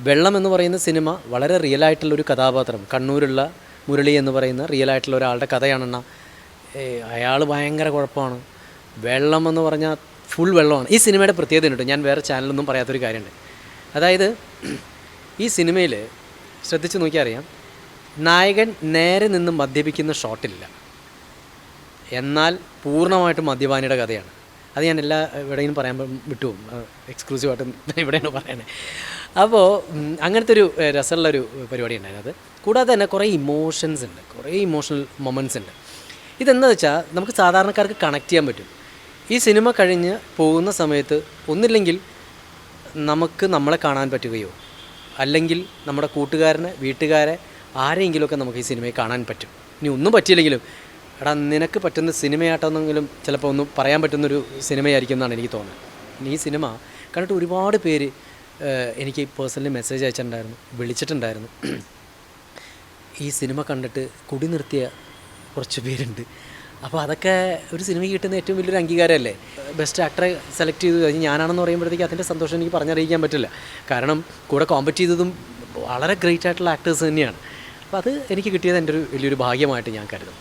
വെള്ളം എന്ന് പറയുന്ന സിനിമ വളരെ റിയലായിട്ടുള്ളൊരു കഥാപാത്രം, കണ്ണൂരുള്ള മുരളി എന്ന് പറയുന്ന റിയലായിട്ടുള്ള ഒരാളുടെ കഥയാണെന്ന. അയാൾ ഭയങ്കര കുഴപ്പമാണ്. വെള്ളം എന്ന് പറഞ്ഞാൽ ഫുൾ വെള്ളമാണ്. ഈ സിനിമയുടെ പ്രത്യേകത ഉണ്ട്, ഞാൻ വേറെ ചാനലൊന്നും പറയാത്തൊരു കാര്യമുണ്ട്. അതായത് ഈ സിനിമയിൽ ശ്രദ്ധിച്ച് നോക്കിയാൽ അറിയാം, നായകൻ നേരെ നിന്ന് മദ്യപിക്കുന്ന ഷോട്ടില്ല, എന്നാൽ പൂർണ്ണമായിട്ടും മദ്യപാനിയുടെ കഥയാണ്. അത് ഞാൻ എവിടെയും പറയാൻ വിട്ടുപോകും, എക്സ്ക്ലൂസീവായിട്ട് ഇവിടെയാണ് പറയുന്നത്. അപ്പോൾ അങ്ങനത്തെ ഒരു രസമുള്ളൊരു പരിപാടി ഉണ്ടായിരുന്നത്. കൂടാതെ തന്നെ കുറേ ഇമോഷൻസ് ഉണ്ട്, കുറേ ഇമോഷണൽ മൊമെൻറ്റ്സ് ഉണ്ട്. ഇതെന്താ വെച്ചാൽ നമുക്ക് സാധാരണക്കാർക്ക് കണക്ട് ചെയ്യാൻ പറ്റും. ഈ സിനിമ കഴിഞ്ഞ് പോകുന്ന സമയത്ത് ഒന്നില്ലെങ്കിൽ നമുക്ക് നമ്മളെ കാണാൻ പറ്റുകയോ അല്ലെങ്കിൽ നമ്മുടെ കൂട്ടുകാരനെ, വീട്ടുകാരെ, ആരെങ്കിലുമൊക്കെ നമുക്ക് ഈ സിനിമയെ കാണാൻ പറ്റും. ഇനി ഒന്നും പറ്റിയില്ലെങ്കിലും എടാ നിനക്ക് പറ്റുന്ന സിനിമയായിട്ടെന്നെങ്കിലും ചിലപ്പോൾ ഒന്നും പറയാൻ പറ്റുന്നൊരു സിനിമയായിരിക്കും എന്നാണ് എനിക്ക് തോന്നുന്നത്. ഇനി ഈ സിനിമ കണ്ടിട്ട് ഒരുപാട് പേര് എനിക്ക് പേഴ്സണലി മെസ്സേജ് അയച്ചിട്ടുണ്ടായിരുന്നു, വിളിച്ചിട്ടുണ്ടായിരുന്നു. ഈ സിനിമ കണ്ടിട്ട് കുടി നിർത്തിയ കുറച്ച് പേരുണ്ട്. അപ്പോൾ അതൊക്കെ ഒരു സിനിമയ്ക്ക് കിട്ടുന്ന ഏറ്റവും വലിയൊരു അംഗീകാരമല്ലേ. ബെസ്റ്റ് ആക്ടറെ സെലക്ട് ചെയ്തു കഴിഞ്ഞ് ഞാനാണെന്ന് പറയുമ്പോഴത്തേക്ക് അതിൻ്റെ സന്തോഷം എനിക്ക് പറഞ്ഞറിയിക്കാൻ പറ്റില്ല. കാരണം കൂടെ കോമ്പറ്റ് ചെയ്തതും വളരെ ഗ്രേറ്റ് ആയിട്ടുള്ള ആക്ടേഴ്സ് തന്നെയാണ്. അപ്പോൾ അത് എനിക്ക് കിട്ടിയത് എൻ്റെ ഒരു വലിയൊരു ഭാഗ്യമായിട്ട് ഞാൻ കരുതും.